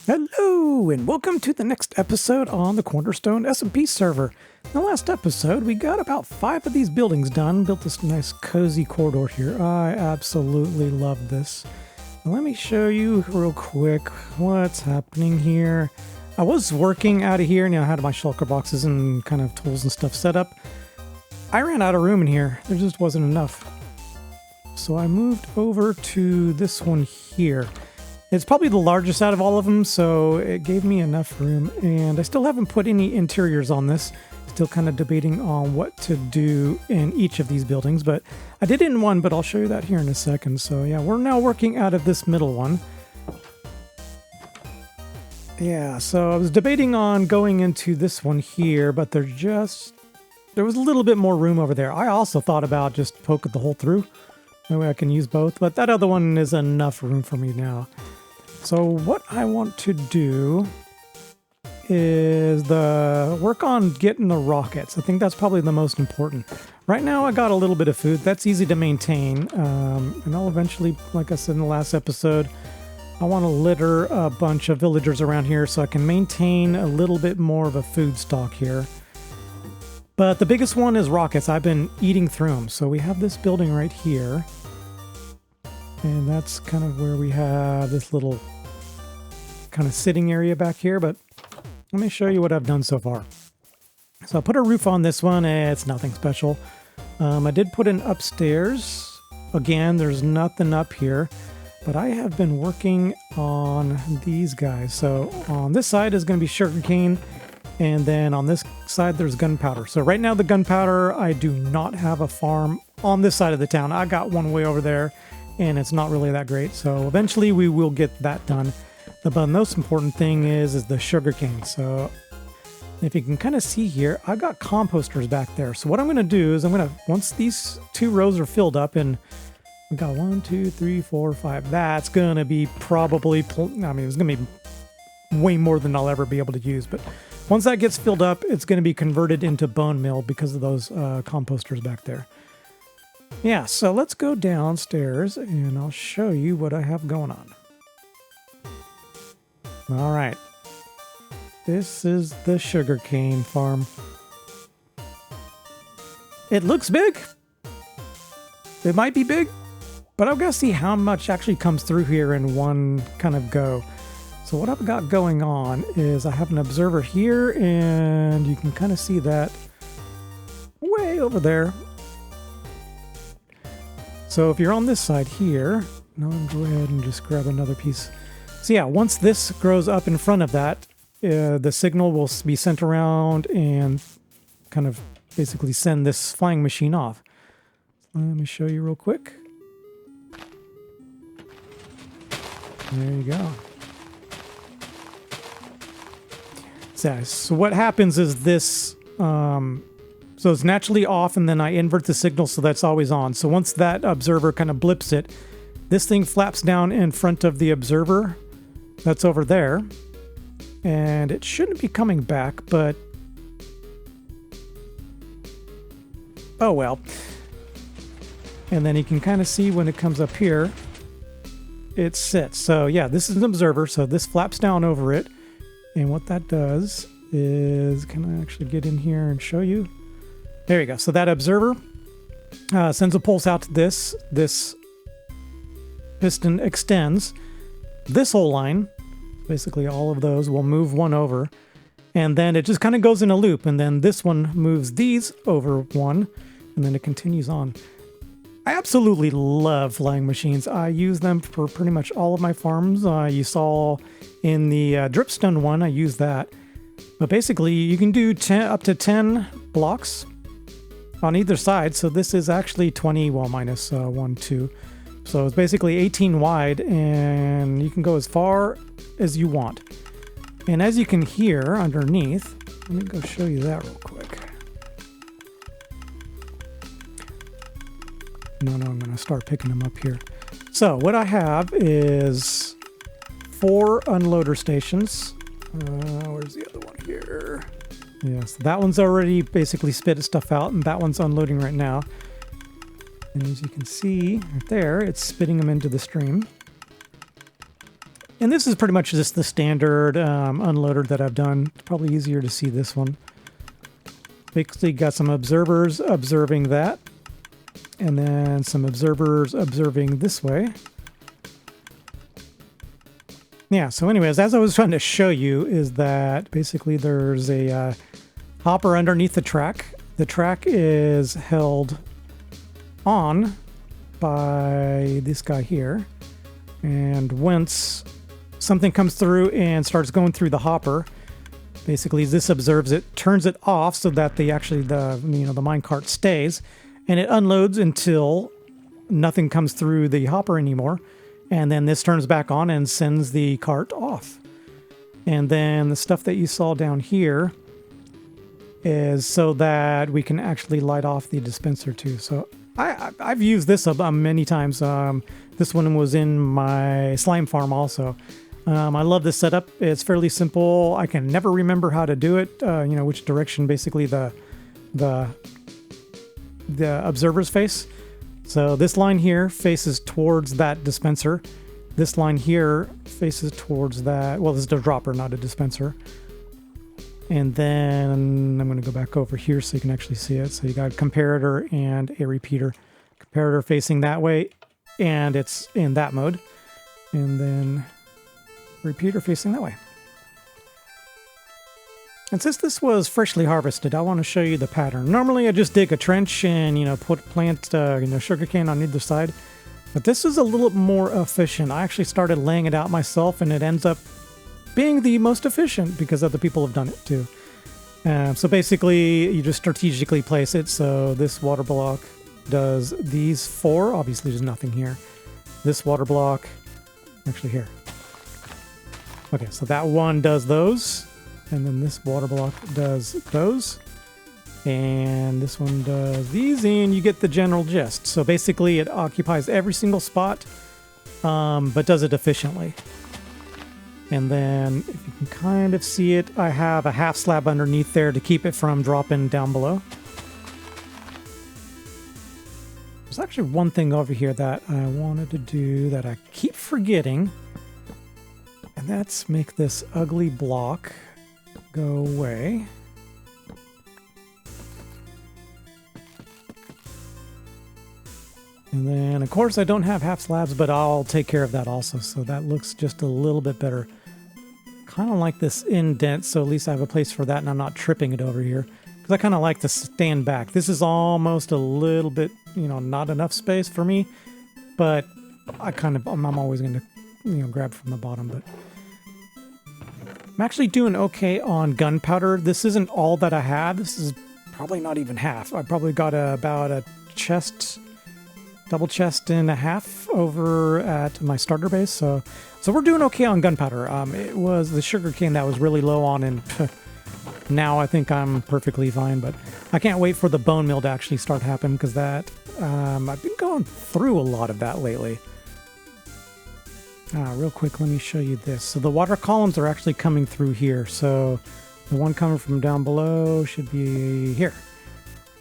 Hello, and welcome to the next episode on the Cornerstone SMP server. In the last episode, we got about 5 of these buildings done, built this nice cozy corridor here. I absolutely love this. Now, let me show you real quick what's happening here. I was working out of here, and I had my shulker boxes and kind of tools and stuff set up. I ran out of room in here. There just wasn't enough. So I moved over to this one here. It's probably the largest out of all of them, so it gave me enough room, and I still haven't put any interiors on this. Still kind of debating on what to do in each of these buildings, but I did it in one, but I'll show you that here in a second. So yeah, we're now working out of this middle one. Yeah, so I was debating on going into this one here, but there was a little bit more room over there. I also thought about just poking the hole through. That way I can use both, but that other one is enough room for me now. So what I want to do is work on getting the rockets. I think that's probably the most important. Right now I got a little bit of food. That's easy to maintain. And I'll eventually, like I said in the last episode, I want to litter a bunch of villagers around here so I can maintain a little bit more of a food stock here. But the biggest one is rockets. I've been eating through them. So we have this building right here. And that's kind of where we have this little kind of sitting area back here. But let me show you what I've done so far. So I put a roof on this one. It's nothing special. I did put an upstairs. Again, there's nothing up here. But I have been working on these guys. So on this side is going to be sugarcane. And then on this side, there's gunpowder. So right now, the gunpowder, I do not have a farm on this side of the town. I got one way over there, and it's not really that great. So eventually, we will get that done. But the most important thing is the sugarcane. So if you can kind of see here, I've got composters back there. So what I'm going to do is once these 2 rows are filled up, and we got 1, 2, 3, 4, 5. That's going to be probably, it's going to be way more than I'll ever be able to use. But once that gets filled up, it's going to be converted into bone meal because of those composters back there. Yeah, so let's go downstairs and I'll show you what I have going on. All right. This is the sugarcane farm. It looks big. It might be big, but I've got to see how much actually comes through here in one kind of go. So what I've got going on is I have an observer here, and you can kind of see that way over there. So if you're on this side here, now I'll go ahead and just grab another piece. So yeah, once this grows up in front of that, the signal will be sent around and kind of basically send this flying machine off. Let me show you real quick. There you go. So what happens is this, so it's naturally off, and then I invert the signal so that's always on. So once that observer kind of blips it, this thing flaps down in front of the observer that's over there, and it shouldn't be coming back, but oh well. And then you can kind of see when it comes up here, it sits. So yeah, this is an observer, so this flaps down over it. And what that does is, can I actually get in here and show you? There you go. So that observer sends a pulse out to this. This piston extends. This whole line, basically all of those, will move one over. And then it just kind of goes in a loop. And then this one moves these over one. And then it continues on. I absolutely love flying machines. I use them for pretty much all of my farms. You saw in the dripstone one, I use that. But basically, you can do up to 10 blocks on either side. So this is actually 20, well, minus 1, 2. So it's basically 18 wide, and you can go as far as you want. And as you can hear underneath, let me go show you that real quick. No, I'm going to start picking them up here. So what I have is 4 unloader stations. Where's the other one here? Yes, that one's already basically spit stuff out, and that one's unloading right now. And as you can see right there, it's spitting them into the stream. And this is pretty much just the standard unloader that I've done. It's probably easier to see this one. Basically got some observers observing that. And then some observers observing this way. Yeah, so anyways, as I was trying to show you is that basically there's a hopper underneath the track. The track is held on by this guy here. And once something comes through and starts going through the hopper, basically this observes it, turns it off so that the minecart stays, and it unloads until nothing comes through the hopper anymore. And then this turns back on and sends the cart off. And then the stuff that you saw down here is so that we can actually light off the dispenser too. So I've used this many times. This one was in my slime farm also. I love this setup. It's fairly simple. I can never remember how to do it. Which direction basically the observer's face. So this line here faces towards that dispenser. This line here faces towards that. Well, this is a dropper, not a dispenser. And then I'm going to go back over here so you can actually see it. So you got a comparator and a repeater. Comparator facing that way, and it's in that mode. And then repeater facing that way. And since this was freshly harvested, I want to show you the pattern. Normally I just dig a trench and, plant sugarcane on either side. But this is a little more efficient. I actually started laying it out myself, and it ends up being the most efficient because other people have done it too. So basically you just strategically place it. So this water block does these 4. Obviously there's nothing here. This water block, actually here. Okay, so that one does those. And then this water block does those. And this one does these, and you get the general gist. So basically it occupies every single spot, but does it efficiently. And then if you can kind of see it, I have a half slab underneath there to keep it from dropping down below. There's actually one thing over here that I wanted to do that I keep forgetting. And that's make this ugly block go away. And then, of course, I don't have half slabs, but I'll take care of that also. So that looks just a little bit better. Kind of like this indent, so at least I have a place for that and I'm not tripping it over here. Because I kind of like to stand back. This is almost a little bit, not enough space for me. But I'm always going to, grab from the bottom. But I'm actually doing okay on gunpowder. This isn't all that I have. This is probably not even half. I probably got about a double chest and a half over at my starter base. So we're doing okay on gunpowder. It was the sugarcane that was really low on, and now I think I'm perfectly fine. But I can't wait for the bone meal to actually start happening, because that I've been going through a lot of that lately. Real quick, let me show you this. So the water columns are actually coming through here. So the one coming from down below should be here,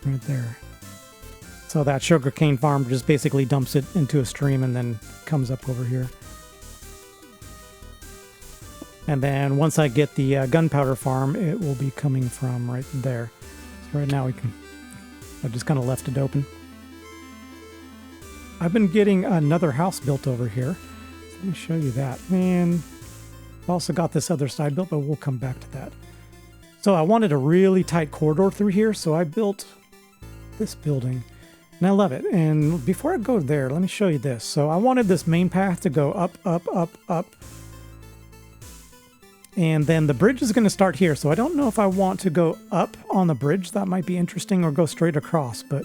right there. So that sugarcane farm just basically dumps it into a stream and then comes up over here. And then once I get the gunpowder farm, it will be coming from right there. So right now I just kind of left it open. I've been getting another house built over here. So let me show you that. And I've also got this other side built, but we'll come back to that. So I wanted a really tight corridor through here, so I built this building. And I love it. And before I go there, let me show you this. So I wanted this main path to go up, up, up, up. And then the bridge is going to start here. So I don't know if I want to go up on the bridge. That might be interesting, or go straight across. But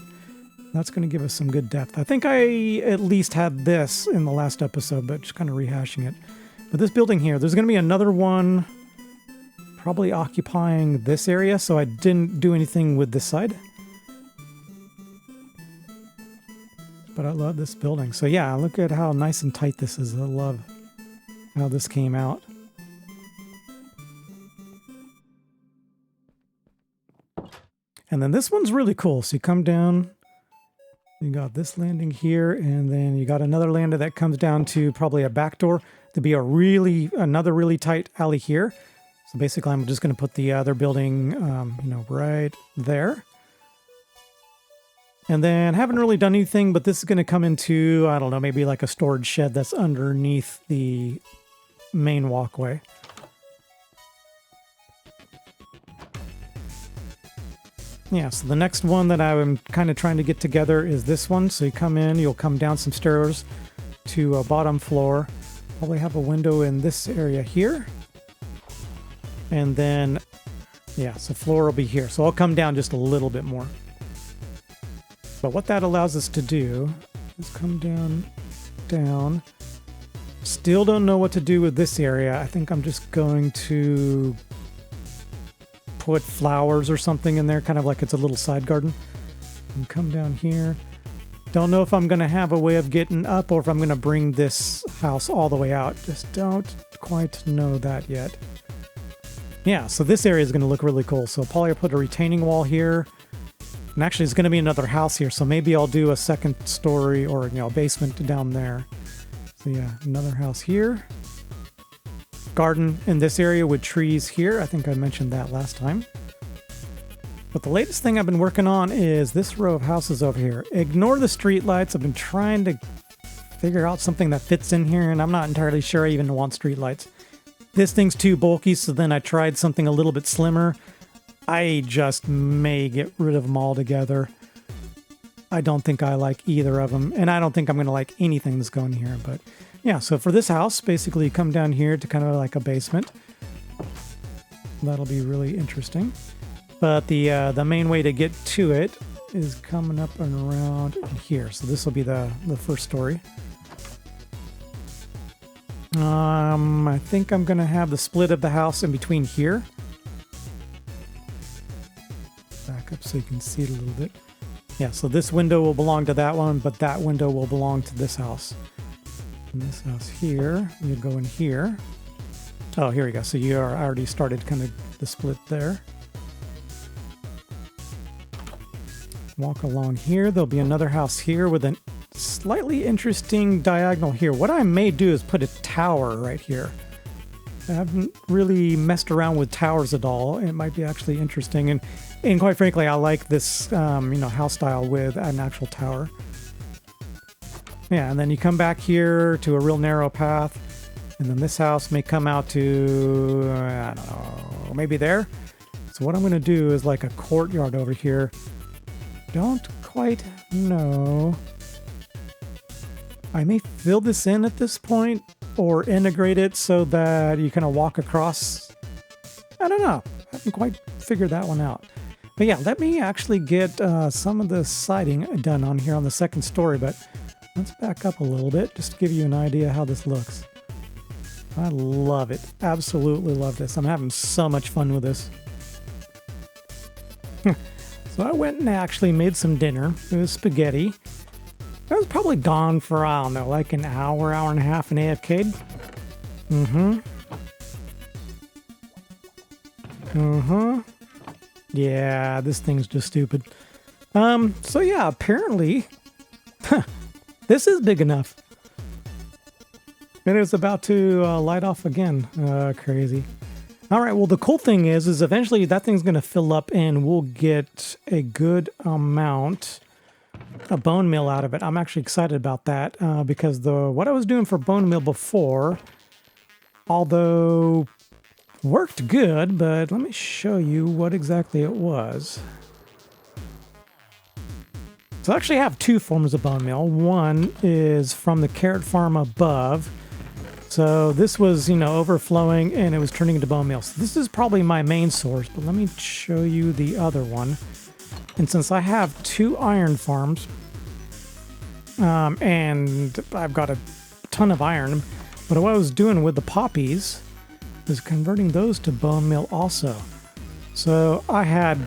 that's going to give us some good depth. I think I at least had this in the last episode, but just kind of rehashing it. But this building here, there's going to be another one probably occupying this area. So I didn't do anything with this side. But I love this building. So yeah, look at how nice and tight this is. I love how this came out. And then this one's really cool. So you come down, you got this landing here, and then you got another landing that comes down to probably a back door. to be another really tight alley here. So basically, I'm just going to put the other building, right there. And then haven't really done anything, but this is going to come into, I don't know, maybe like a storage shed that's underneath the main walkway. Yeah, so the next one that I'm kind of trying to get together is this one. So you come in, you'll come down some stairs to a bottom floor. Probably have a window in this area here. And then, yeah, so floor will be here. So I'll come down just a little bit more. But what that allows us to do is come down. Still don't know what to do with this area. I think I'm just going to put flowers or something in there, kind of like it's a little side garden. And come down here. Don't know if I'm going to have a way of getting up or if I'm going to bring this house all the way out. Just don't quite know that yet. Yeah, so this area is going to look really cool. So probably I'll put a retaining wall here. And actually, it's going to be another house here. So maybe I'll do a second story or, a basement down there. So yeah, another house here. Garden in this area with trees here. I think I mentioned that last time. But the latest thing I've been working on is this row of houses over here. Ignore the street lights. I've been trying to figure out something that fits in here, and I'm not entirely sure I even want street lights. This thing's too bulky, so then I tried something a little bit slimmer. I just may get rid of them all together. I don't think I like either of them, and I don't think I'm going to like anything that's going here. But yeah, so for this house, basically you come down here to kind of like a basement. That'll be really interesting. But the main way to get to it is coming up and around here. So this will be the first story. I think I'm going to have the split of the house in between here. Back up so you can see it a little bit. Yeah, so this window will belong to that one, but that window will belong to this house. And this house here, you go in here. Oh, here we go. So you are already started kind of the split there. Walk along here. There'll be another house here with a slightly interesting diagonal here. What I may do is put a tower right here. I haven't really messed around with towers at all. It might be actually interesting. And quite frankly, I like this, house style with an actual tower. Yeah, and then you come back here to a real narrow path. And then this house may come out to, I don't know, maybe there. So what I'm going to do is like a courtyard over here. Don't quite know. I may fill this in at this point or integrate it so that you kind of walk across. I don't know. I haven't quite figured that one out. But yeah, let me actually get some of the siding done on here on the second story. But let's back up a little bit just to give you an idea how this looks. I love it. Absolutely love this. I'm having so much fun with this. So I went and actually made some dinner. It was spaghetti. I was probably gone for, I don't know, like an hour and a half in AFK. Yeah, this thing's just stupid. So yeah, apparently, this is big enough. It is about to light off again. Crazy. All right, well, the cool thing is eventually that thing's going to fill up and we'll get a good amount of bone meal out of it. I'm actually excited about that because what I was doing for bone meal before, although worked good, but let me show you what exactly it was. So I actually have two forms of bone meal. One is from the carrot farm above. So this was, overflowing and it was turning into bone meal. So this is probably my main source, but let me show you the other one. And since I have two iron farms, and I've got a ton of iron, but what I was doing with the poppies is converting those to bone meal also. So I had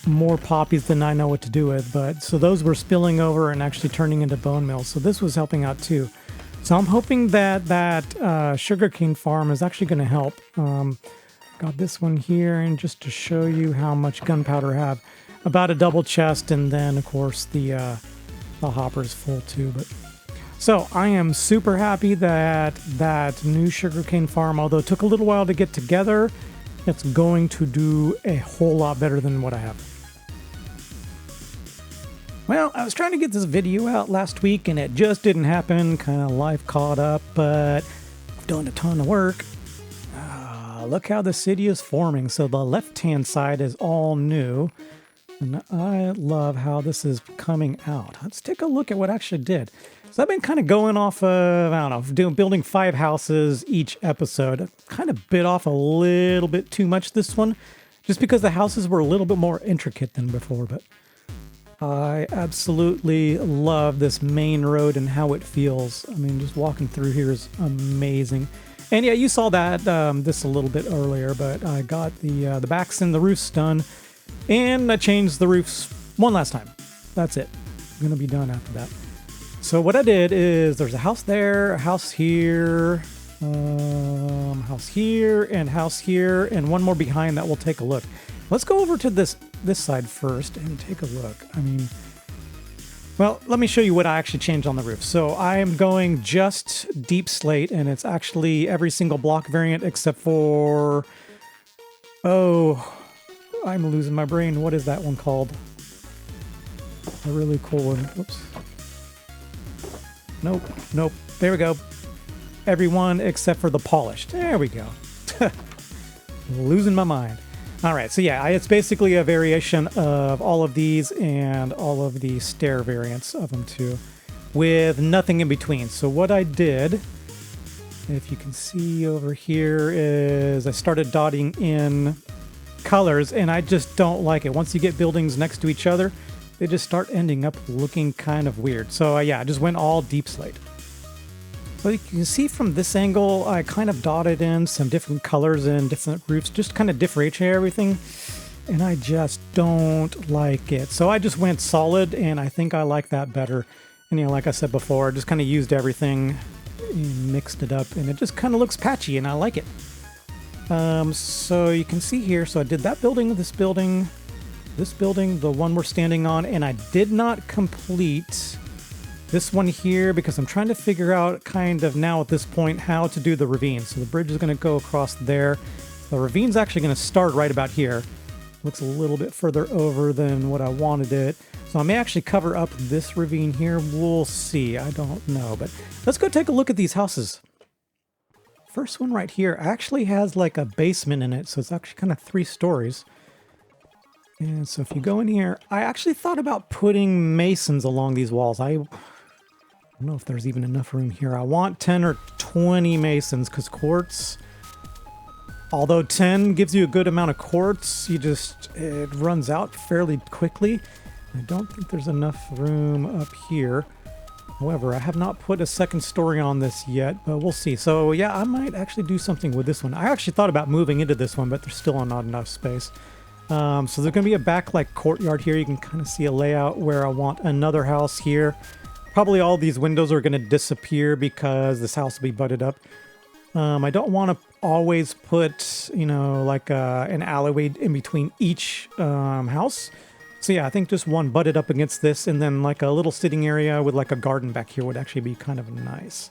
more poppies than I know what to do with, but so those were spilling over and actually turning into bone meal. So this was helping out too. So I'm hoping that sugarcane farm is actually going to help. Got this one here, and just to show you how much gunpowder I have, about a double chest, and then of course the hopper is full too. But So I am super happy that that new sugarcane farm, although it took a little while to get together, it's going to do a whole lot better than what I have. Well, I was trying to get this video out last week and it just didn't happen. Kind of life caught up, but I've done a ton of work. Look how the city is forming. So the left-hand side is all new. And I love how this is coming out. Let's take a look at what I actually did. So I've been kind of going off of, I don't know, building 5 houses each episode. I kind of bit off a little bit too much this one, just because the houses were a little bit more intricate than before. But I absolutely love this main road and how it feels. I mean, just walking through here is amazing. And yeah, you saw that this a little bit earlier, but I got the backs and the roofs done, and I changed the roofs one last time. That's it. I'm gonna be done after that. So what I did is there's a house there, a house here, house here, and house here, and one more behind that. We'll take a look. Let's go over to this side first and take a look. I mean, well, let me show you what I actually changed on the roof. So I am going just deep slate, and it's actually every single block variant except for, oh, I'm losing my brain. What is that one called? A really cool one. Whoops. Nope. There we go. Everyone except for the polished. There we go. Losing my mind. All right, so yeah, it's basically a variation of all of these and all of the stair variants of them too, with nothing in between. So what I did, if you can see over here, is I started dotting in colors, and I just don't like it. Once you get buildings next to each other, they just start ending up looking kind of weird. So yeah, I just went all deep slate. So you can see from this angle, I kind of dotted in some different colors and different roofs, just kind of differentiate everything, and I just don't like it. So I just went solid, and I think I like that better. And you know, like I said before, I just kind of used everything and mixed it up, and it just kind of looks patchy, and I like it. So you can see here, so I did that building, this building, the one we're standing on, and I did not complete this one here because I'm trying to figure out kind of now at this point how to do the ravine. So the bridge is going to go across there. The ravine's actually going to start right about here. Looks a little bit further over than what I wanted it. So I may actually cover up this ravine here. We'll see. I don't know. But let's go take a look at these houses. First one right here actually has like a basement in it. So it's actually kind of 3 stories. And so if you go in here, I actually thought about putting masons along these walls. I don't know if there's even enough room here. I want 10 or 20 masons because quartz, although 10 gives you a good amount of quartz, it runs out fairly quickly. I don't think there's enough room up here. However, I have not put a second story on this yet, but we'll see. So yeah, I might actually do something with this one. I actually thought about moving into this one, but there's still not enough space. So there's going to be a back like courtyard here. You can kind of see a layout where I want another house here. Probably all these windows are going to disappear because this house will be butted up. I don't want to always put, you know, like an alleyway in between each house. So yeah, I think just one butted up against this, and then like a little sitting area with like a garden back here would actually be kind of nice.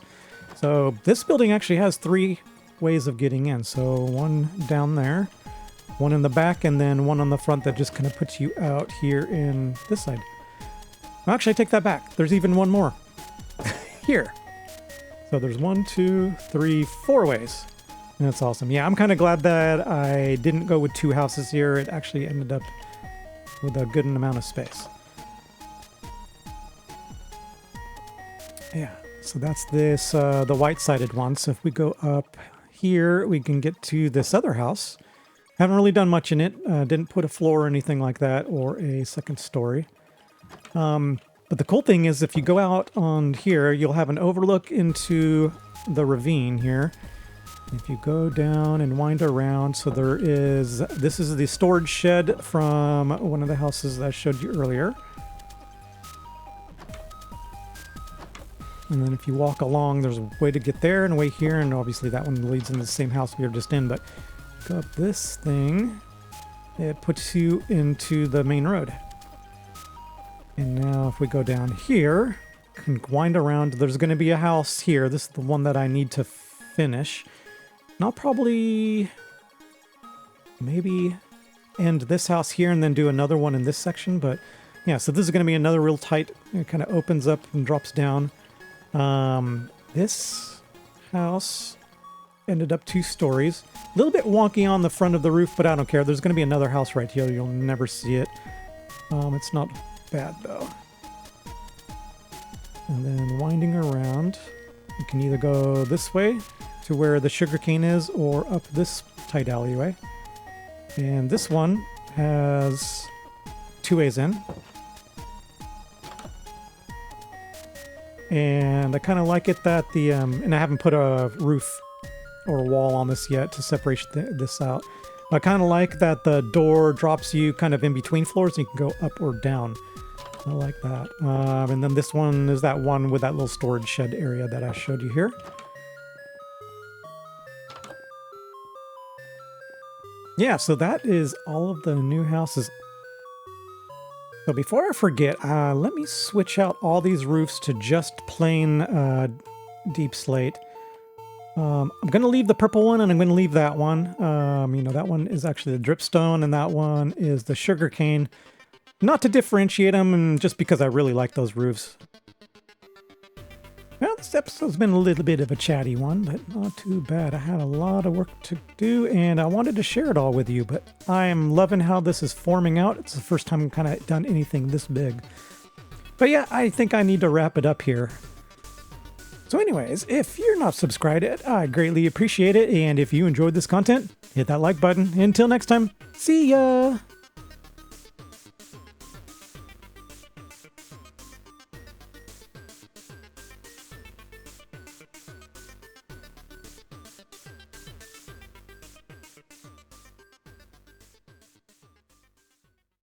So this building actually has 3 ways of getting in. So one down there, one in the back, and then one on the front that just kind of puts you out here in this side. Actually, I take that back. There's even one more here. So there's 1, 2, 3, 4 ways. And that's awesome. Yeah, I'm kind of glad that I didn't go with 2 houses here. It actually ended up with a good amount of space. Yeah, so that's this, the white-sided one. So if we go up here, we can get to this other house. Haven't really done much in it. Didn't put a floor or anything like that, or a second story. But the cool thing is if you go out on here, you'll have an overlook into the ravine here. If you go down and wind around, so this is the storage shed from one of the houses that I showed you earlier. And then if you walk along, there's a way to get there and a way here, and obviously that one leads into the same house we were just in, but go up this thing, it puts you into the main road. And now if we go down here, can wind around. There's going to be a house here. This is the one that I need to finish. And I'll probably maybe end this house here and then do another one in this section. But yeah, so this is going to be another real tight, it kind of opens up and drops down. This house ended up 2 stories. A little bit wonky on the front of the roof, but I don't care. There's going to be another house right here. You'll never see it. It's not bad though. And then winding around, you can either go this way to where the sugarcane is or up this tight alleyway. And this one has 2 ways in. And I kind of like it that the, and I haven't put a roof or a wall on this yet to separate this out. I kind of like that the door drops you kind of in between floors and you can go up or down. I like that. And then this one is that one with that little storage shed area that I showed you here. Yeah, so that is all of the new houses. So before I forget, let me switch out all these roofs to just plain deep slate. I'm going to leave the purple one and I'm going to leave that one. You know, that one is actually the dripstone and that one is the sugarcane. Not to differentiate them, and just because I really like those roofs. Well, this episode's been a little bit of a chatty one, but not too bad. I had a lot of work to do, and I wanted to share it all with you, but I am loving how this is forming out. It's the first time I've kind of done anything this big. But yeah, I think I need to wrap it up here. So anyways, if you're not subscribed yet, I greatly appreciate it, and if you enjoyed this content, hit that like button. Until next time, see ya!